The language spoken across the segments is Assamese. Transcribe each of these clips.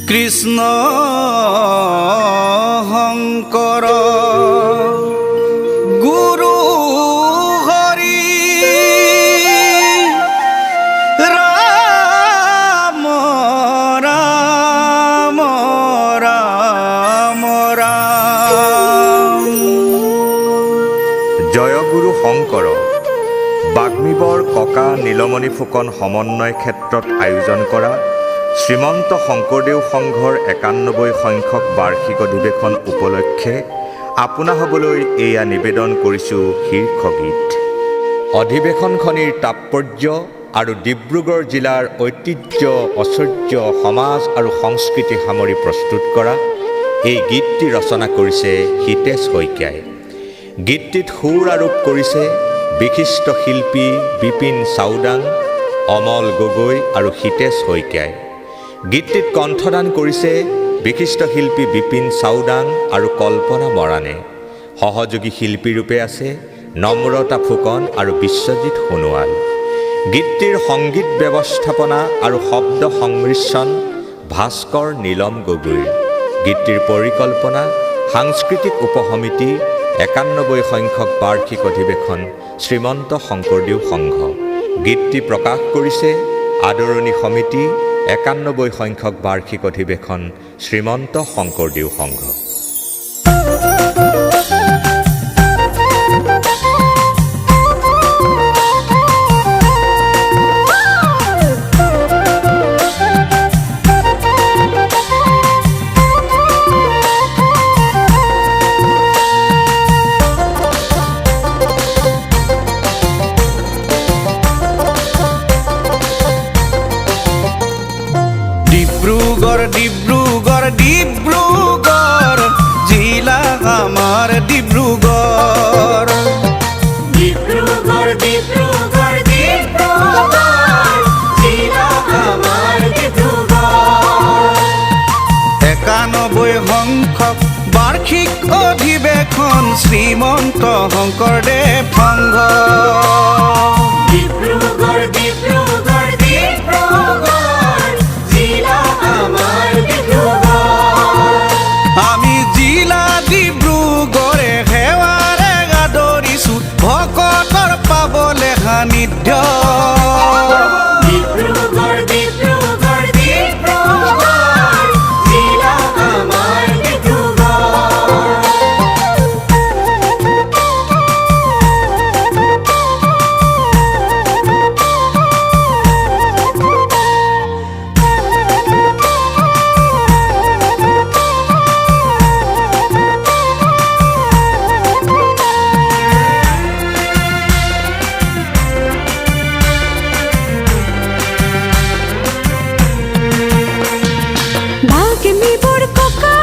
কৃষ্ণ শংকৰ গুৰু হৰি ৰাম ৰাম ৰাম ৰাম। জয় গুৰু শংকৰ বাগ্মীবৰ ককা নীলমণি ফুকন সমন্বয় ক্ষেত্ৰত আয়োজন কৰা শ্ৰীমন্ত শংকৰদেৱ সংঘৰ ৯১ সংখ্যক বাৰ্ষিক অধিৱেশন উপলক্ষে আপোনাসবলৈ এয়া নিবেদন কৰিছোঁ শীৰ্ষগীত। অধিৱেশনখনিৰ তাৎপৰ্য আৰু ডিব্ৰুগড় জিলাৰ ঐতিহ্য ঐশ্বৰ্য সমাজ আৰু সংস্কৃতি সামৰি প্ৰস্তুত কৰা এই গীতটি ৰচনা কৰিছে হিতেশ শইকীয়াই। গীতটিত সুৰ আৰোপ কৰিছে বিশিষ্ট শিল্পী বিপিন চাওডাং, অমল গগৈ আৰু হিতেশ শইকীয়াই। গীতটিত কণ্ঠদান কৰিছে বিশিষ্ট শিল্পী বিপিন চাওডাং আৰু কল্পনা মৰাণে। সহযোগী শিল্পীৰূপে আছে নম্ৰতা ফুকন আৰু বিশ্বজিৎ সোণোৱাল। গীতটিৰ সংগীত ব্যৱস্থাপনা আৰু শব্দ সংমিশ্ৰণ ভাস্কৰ নীলম গগৈৰ। গীতটিৰ পৰিকল্পনা সাংস্কৃতিক উপসমিতি ৯১ সংখ্যক বাৰ্ষিক অধিৱেশন শ্ৰীমন্ত শংকৰদেৱ সংঘ। গীতটি প্ৰকাশ কৰিছে আদৰণি সমিতি ৯১ সংখ্যক বাৰ্ষিক অধিৱেশন শ্ৰীমন্ত শংকৰদেৱ সংঘ। ডিব্ৰুগড় ডিব্ৰুগড় জিলা আমাৰ ডিব্ৰুগড়। ডিব্ৰুগড় ডিব্ৰুগড় ডিব্ৰুগড় জিলা আমাৰ ডিব্ৰুগড়। ৯১ সংখ্যক বাৰ্ষিক অধিৱেশন শ্ৰীমন্ত শংকৰদেৱ সংঘ। ডিব্ৰুগড় ডিব্ৰুগড় ডিব্ৰুগড় জিলা আমাৰ ডিব্ৰুগড়। আমি জিলা ডিব্ৰুগড়ে সেৱাৰে আদৰিছোঁ ভকতৰ পাবলে সান্নিধ্য। ডিব্ৰুগড় ডিব্ৰুগড় ডিব্ৰুগড় জিলা আমাৰ ডিব্ৰুগড়। বাগ্মীবৰ ককা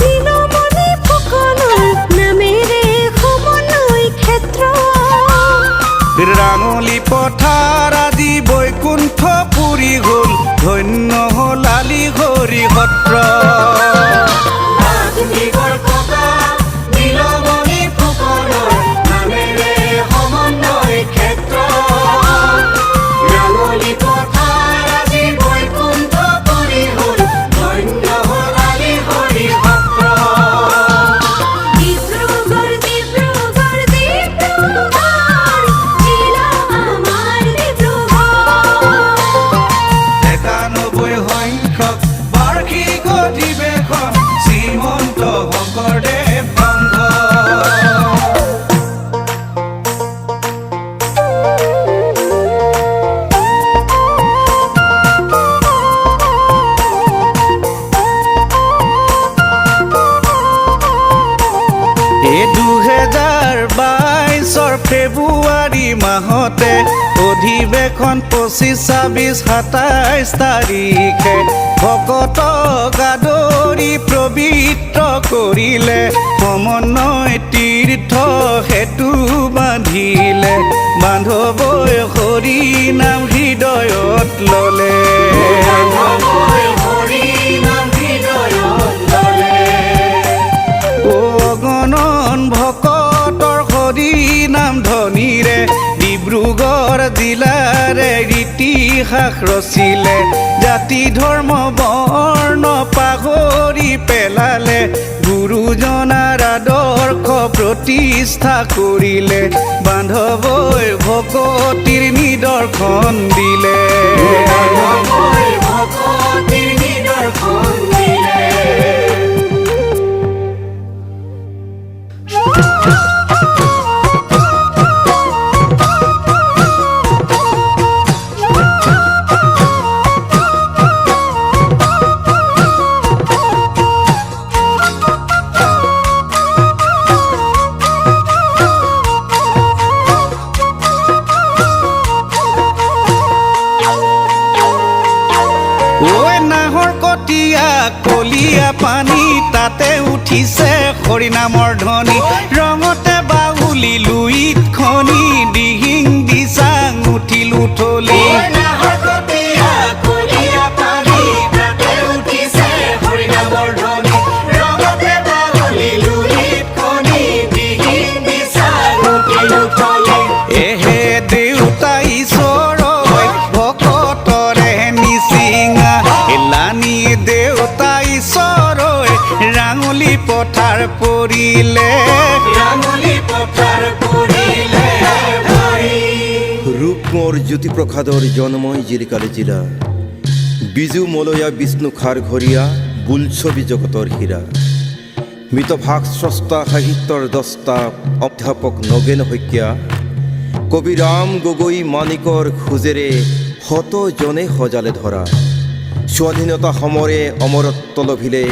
নীলমণি ফুকনৰ নামেৰে সমন্বয় ক্ষেত্ৰ। ৰাঙলী পথাৰ আজি বৈকুণ্ঠ পুৰি গ'ল, ধন্য হ'ল আলি হৰি সত্ৰ। বাগ্মীবৰ ককা নীলমণি ফুকনৰ নামেৰে সমন্বয় ক্ষেত্ৰ। ৰাঙলী পথাৰ আজি বৈকুণ্ঠ পুৰি হ'ল, ধন্য হ'ল আলি হৰি সত্ৰ। ডিব্ৰুগড় ডিব্ৰুগড় ডিব্ৰুগড় জিলা আমাৰ ডিব্ৰুগড়। ৯১ সংখ্যক বাৰ্ষিক অধিৱেশন শ্ৰীমন্ত শংকৰদেৱ সংঘ। এই ২০২২ ফেব্ৰুৱাৰী মাহতে অধিৱেশন ২৫, ২৬, ২৭ তাৰিখে ভকতক আদৰি পবিত্ৰ কৰিলে, সমন্বয় তীৰ্থ সেতু বান্ধিলে, বান্ধৱই হৰি নাম হৃদয়ত ল'লে। হৰি নাম হৃদয়ত ল'লে। অগণন ভকতৰ হৰি নাম ধ্বনিৰে ডিব্ৰুগড় জিলাৰে ইতিহাস ৰচিলে জাতি ধৰ্ম বৰ্ণ পাহৰি পেলালে গুৰুজনাৰ আদৰ্শ প্ৰতিষ্ঠা কৰিলে বান্ধৱই ভকতিৰ নিদৰ্শন দিলে ভকতিৰ নিদৰ্শন দিলে কলীয়া পানী তাতে উঠিছে হৰিনামৰ ধ্বনি ৰঙতে বাউলি লুইত খনি দিহিং দিচাং উঠিল উঠলি এহে দেউতা ঈশ্বৰ ভকতৰে নিচিঙা এলানি দেউতা ঈশ্বৰ ৰাঙলী পথাৰ পৰিলে ৰূপমোৰ জ্যোতিপ্ৰসাদৰ জন্মই জিলিকালি জিলা বিজু মলয়া বিষ্ণু খাৰ ঘৰিয়া বুলছবি জগতৰ হীৰা মিতভাগ স্ৰষ্টা সাহিত্যৰ দস্তা অধ্যাপক নগেন শইকীয়া কবি ৰাম গগৈ মানিকৰ খোজেৰে শতজনে সজালে ধৰা স্বাধীনতা সমৰে অমৰত্ব লভিলে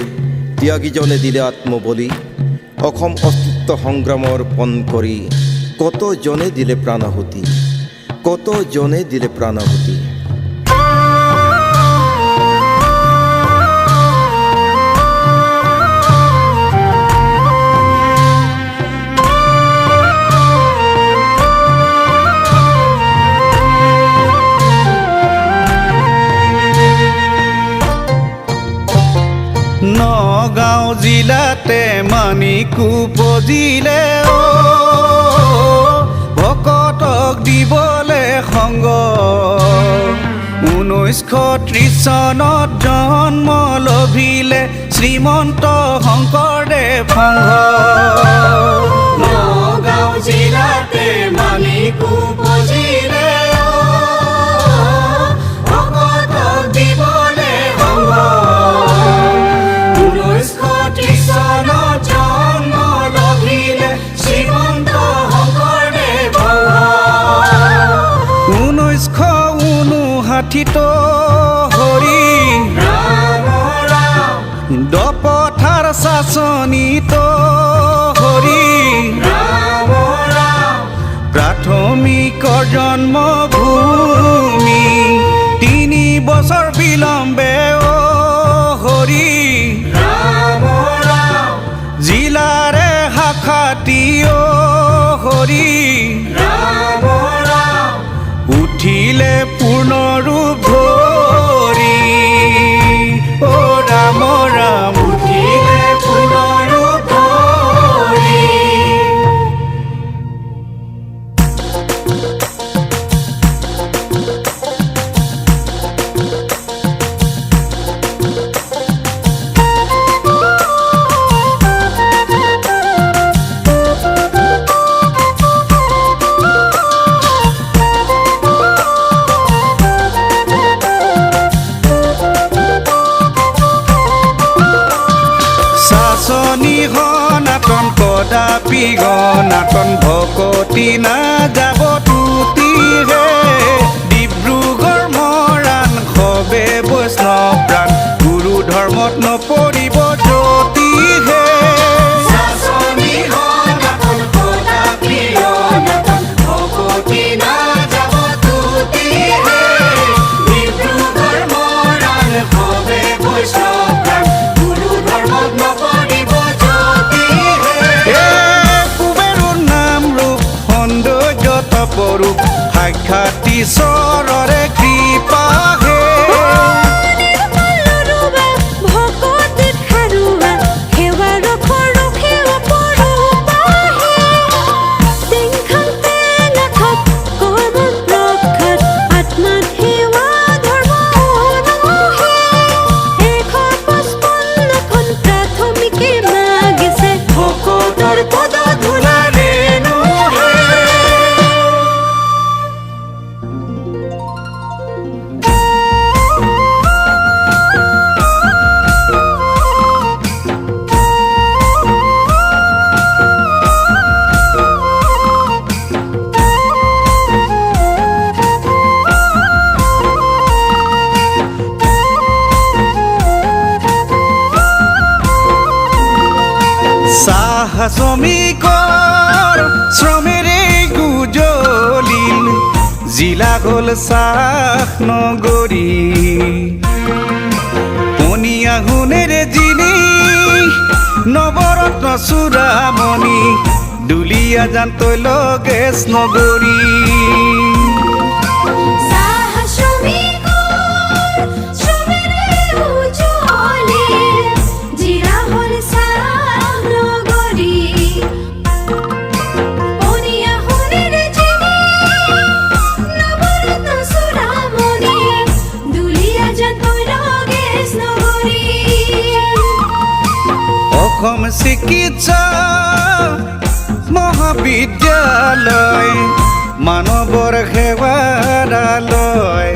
ত্যাগীজনে দিলে আত্মবলি অসম অস্তিত্ব সংগ্ৰামৰ পণ কৰি কতজনে দিলে প্ৰাণাহুতি কতজনে দিলে প্ৰাণাহুতি নগাঁও জিলাতে মানিকু উপজিলে ভকতক দিবলে সংগ 1930 চনত জন্ম লভিলে শ্ৰীমন্ত শংকৰদেৱ সংঘ নগাঁও জিলাতে মানিকু উপজিলে ভকতক দিবলে সংগ 1930 চনত জন্ম লভিলে শ্ৰীমন্ত শংকৰদেৱ সংঘ 1959 হৰি দপথাৰ শাসনিত হৰি প্ৰাথমিকৰ জন্মভূমি 3 বছৰ বিলম্বে হৰি জিলাৰে শাখাটি হৰি উঠিলে পূৰ্ণ ৰূপ ধৰি ও ৰাম ৰাম উঠিলে পূৰ্ণ ৰূপ ধৰি সনাতন কদাপি গণাতন ভকতি না যাব তুতিহে ডিব্ৰুগড় মৰাণ সবে বৈষ্ণৱ প্ৰাণ গুৰু ধৰ্মত নপৰিব জ্যোতিহে শাসনি সনাতন কদাপি অনাতন ভকতি না যাব তুতিহে ডিব্ৰুগড় মৰাণ সবে বৈষ্ণৱ প্ৰাণ গুৰু ধৰ্মত নপৰিব কুবেৰৰ নাম ৰূপ সৌন্দৰ্য তপৰূপ সাক্ষাৎ চাহ শ্ৰমিকৰ শ্ৰমেৰে গুজলিল জিলা গ'ল চাহ নগৰী পনীয়া সোণেৰে জিনি নৱৰত্ন চূড়ামণি দুলীয়া জান তৈল গেছ নগৰী চাহ শ্ৰমিকৰ শ্ৰমেৰে উজ্বলিল জিলা হ'ল চাহ নগৰী পনীয়া সোণেৰে জিনি নৱৰত্ন চূড়ামণি দুলীয়া জান তৈল গেছ নগৰী অসম চিকিৎসা মহাবিদ্যালয় মানৱৰ সেৱাৰালয়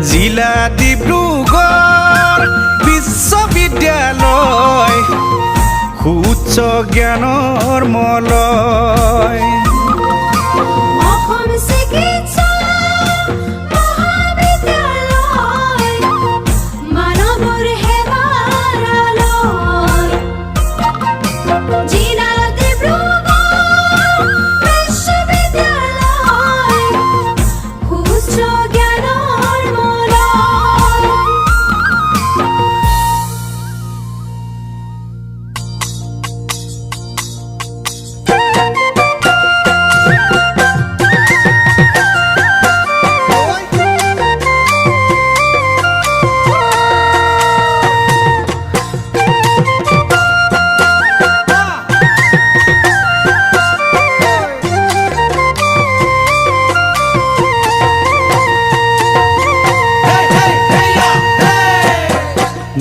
জিলা ডিব্ৰুগড় বিশ্ববিদ্যালয় সুউচ্চ জ্ঞানৰ মলয় অসম চিকিৎসা মহাবিদ্যালয় মানৱৰ সেৱাৰালয় জিলা ডিব্ৰুগড় বিশ্ববিদ্যালয় সুউচ্চ জ্ঞানৰ মলয়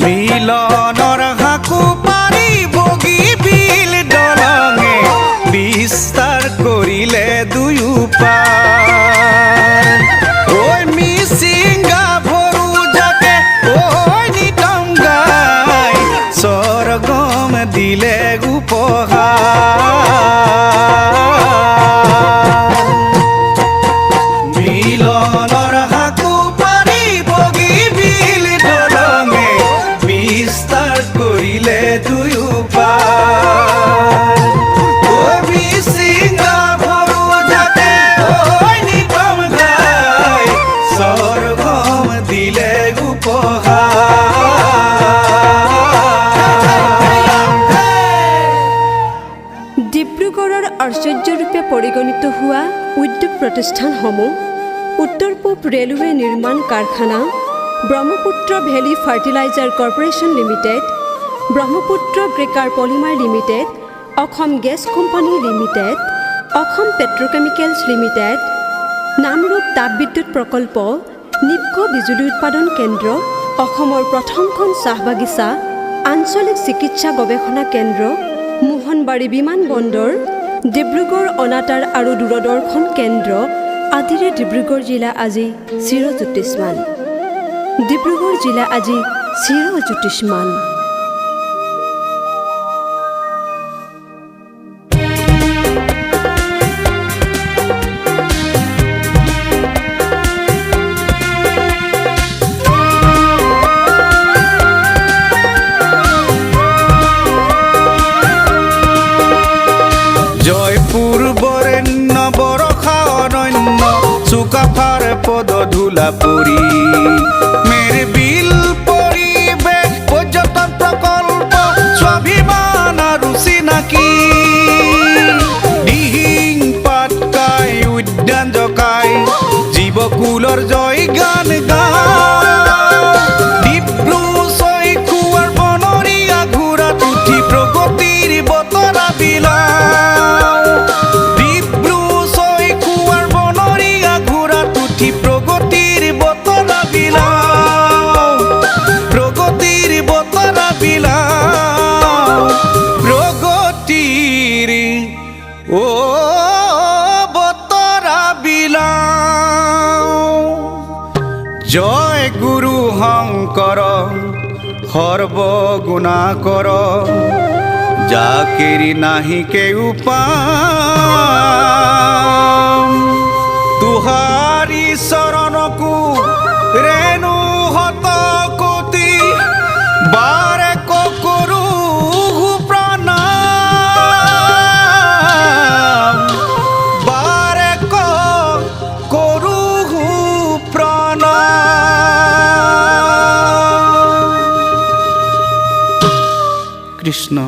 মিলনৰ হাকু পাৰি বগী বিল দলঙে বিস্তাৰ কৰিলে দুয়ো পাৰ ঐ মিচিংগা ভৰু জাকে ঐ নিতম গাই স্বৰ্গম দিলে উপহাৰ মিলনৰ হাকু পাৰি বগী বিল দলঙে বিস্তাৰ কৰিলে দুয়ো পাৰ ঐ মিচিংগা ভৰু জাকে ঐ নিতম গাই স্বৰ্গম দিলে উপহাৰ ডিব্ৰুগড়ৰ আশ্চৰ্যৰূপে পৰিগণিত হোৱা উদ্যোগ প্ৰতিষ্ঠানসমূহ উত্তৰ পূব ৰেলৱে নিৰ্মাণ কাৰখানা Brahmaputra valley fertiliser corporation limited Brahmaputra cracker polymer limited Assam gas company limited Assam petrochemicals limited Namrup তাপবিদ্যুৎ প্ৰকল্প নিপকো বিজুলী উৎপাদন কেন্দ্ৰ অসমৰ প্ৰথমখন চাহ বাগিচা আঞ্চলিক চিকিৎসা গৱেষণা কেন্দ্ৰ মোহনবাৰী বিমান বন্দৰ ডিব্ৰুগড় অনাতাঁৰ আৰু দূৰদৰ্শন কেন্দ্ৰ আদিৰে ডিব্ৰুগড় জিলা আজি চিৰজ্যোতিষ্মান ডিব্ৰুগড় জিলা আজি চিৰজ্যোতিষ্মান জয়পুৰ বৰেণ্য বৰষা অৰণ্য চুকাফাৰ পদ ধূলা পৰি মেৰ বিল পৰিৱেশ পৰ্যটন প্ৰকল্প স্বাভিমান আৰু চিনাকি দিহিং পাটকাই উদ্যান জকাই জীৱকুলৰ জয় গান ডিব্ৰু চৈখোৱাৰ বনৰীয়া ঘোঁৰাত উঠি প্ৰগতিৰ বতৰা বিলাও ডিব্ৰু চৈখোৱাৰ বনৰীয়া ঘোঁৰাত উঠি প্ৰগতিৰ বতৰা বিলাও প্ৰগতিৰ বতৰা বিলাও প্ৰগতিৰ বতৰা বিলাও জয় গুৰু শংকৰ সৰ্বগুণাকৰ যাকেৰি নাহি কেউ পাম তুহাৰি চৰণকু ৰেণু হত কোটি বাৰে ককৰু প্ৰণাম কৃষ্ণ।